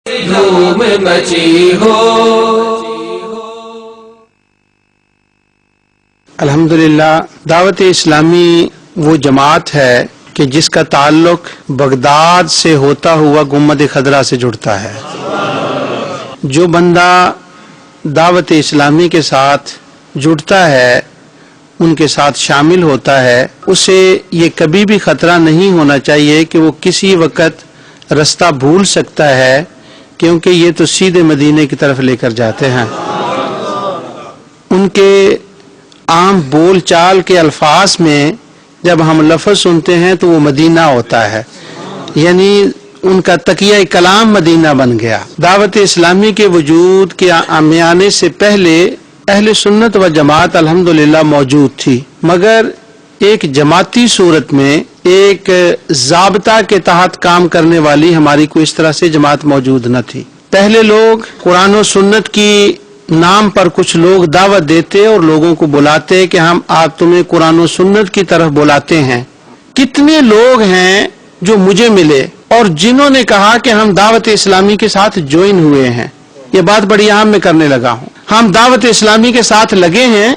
دھوم مچی ہو۔ الحمدللہ دعوت اسلامی وہ جماعت ہے کہ جس کا تعلق بغداد سے ہوتا ہوا گنبد خضرا سے جڑتا ہے۔ جو بندہ دعوت اسلامی کے ساتھ جڑتا ہے، ان کے ساتھ شامل ہوتا ہے، اسے یہ کبھی بھی خطرہ نہیں ہونا چاہیے کہ وہ کسی وقت رستہ بھول سکتا ہے، کیونکہ یہ تو سیدھے مدینے کی طرف لے کر جاتے ہیں۔ ان کے عام بول چال کے الفاظ میں جب ہم لفظ سنتے ہیں تو وہ مدینہ ہوتا ہے، یعنی ان کا تکیہ کلام مدینہ بن گیا۔ دعوت اسلامی کے وجود کے آنے سے پہلے اہل سنت و جماعت الحمدللہ موجود تھی، مگر ایک جماعتی صورت میں ایک ضابطہ کے تحت کام کرنے والی ہماری کوئی اس طرح سے جماعت موجود نہ تھی۔ پہلے لوگ قرآن و سنت کی نام پر کچھ لوگ دعوت دیتے اور لوگوں کو بلاتے کہ ہم آپ تمہیں قرآن و سنت کی طرف بلاتے ہیں۔ کتنے لوگ ہیں جو مجھے ملے اور جنہوں نے کہا کہ ہم دعوت اسلامی کے ساتھ جوائن ہوئے ہیں۔ یہ بات بڑی عام میں کرنے لگا ہوں، ہم دعوت اسلامی کے ساتھ لگے ہیں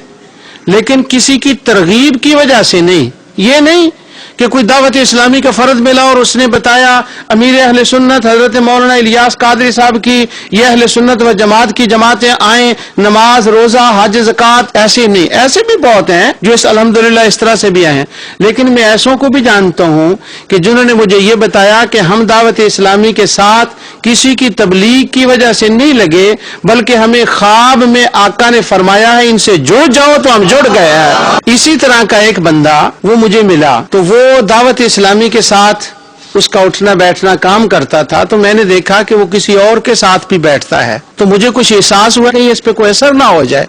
لیکن کسی کی ترغیب کی وجہ سے نہیں۔ یہ نہیں کہ کوئی دعوت اسلامی کا فرد ملا اور اس نے بتایا امیر اہل سنت حضرت مولانا الیاس قادری صاحب کی یہ اہل سنت و جماعت کی جماعتیں آئیں، نماز روزہ حج زکوٰۃ، ایسے نہیں۔ ایسے بھی بہت ہیں جو الحمدللہ اس طرح سے بھی آئے ہیں، لیکن میں ایسوں کو بھی جانتا ہوں کہ جنہوں نے مجھے یہ بتایا کہ ہم دعوت اسلامی کے ساتھ کسی کی تبلیغ کی وجہ سے نہیں لگے، بلکہ ہمیں خواب میں آقا نے فرمایا ہے ان سے جڑ جاؤ تو ہم جڑ گئے ہیں۔ اسی طرح کا ایک بندہ وہ مجھے ملا تو وہ دعوت اسلامی کے ساتھ اس کا اٹھنا بیٹھنا کام کرتا تھا، تو میں نے دیکھا کہ وہ کسی اور کے ساتھ بھی بیٹھتا ہے، تو مجھے کچھ احساس ہوا کہ اس پہ کوئی اثر نہ ہو جائے،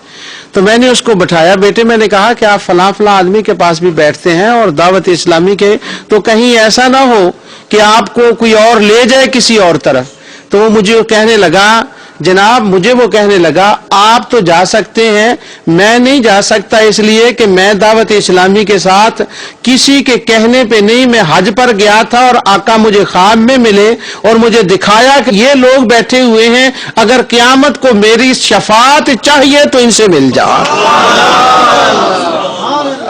تو میں نے اس کو بٹھایا، بیٹے میں نے کہا کہ آپ فلاں فلاں آدمی کے پاس بھی بیٹھتے ہیں اور دعوت اسلامی کے، تو کہیں ایسا نہ ہو کہ آپ کو کوئی اور لے جائے کسی اور طرف۔ تو وہ مجھے کہنے لگا، جناب مجھے وہ کہنے لگا آپ تو جا سکتے ہیں، میں نہیں جا سکتا، اس لیے کہ میں دعوت اسلامی کے ساتھ کسی کے کہنے پہ نہیں، میں حج پر گیا تھا اور آقا مجھے خواب میں ملے اور مجھے دکھایا کہ یہ لوگ بیٹھے ہوئے ہیں، اگر قیامت کو میری شفاعت چاہیے تو ان سے مل جا۔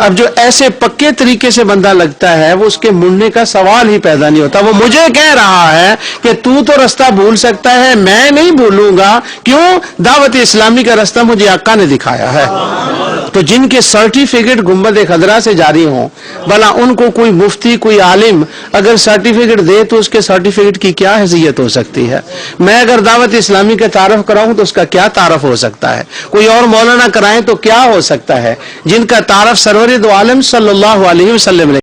اب جو ایسے پکے طریقے سے بندہ لگتا ہے وہ اس کے مڑنے کا سوال ہی پیدا نہیں ہوتا۔ وہ مجھے کہہ رہا ہے کہ تو رستہ بھول سکتا ہے، میں نہیں بھولوں گا، کیوں؟ دعوت اسلامی کا رستہ مجھے آقا نے دکھایا ہے۔ تو جن کے سرٹیفکیٹ گنبد خضرا سے جاری ہوں، بھلا ان کو کوئی مفتی کوئی عالم اگر سرٹیفکیٹ دے تو اس کے سرٹیفکیٹ کی کیا حیثیت ہو سکتی ہے؟ میں اگر دعوت اسلامی کا تعارف کراؤں تو اس کا کیا تعارف ہو سکتا ہے؟ کوئی اور مولانا کرائیں تو کیا ہو سکتا ہے؟ جن کا تعارف سرور دو عالم صلی اللہ علیہ وسلم نے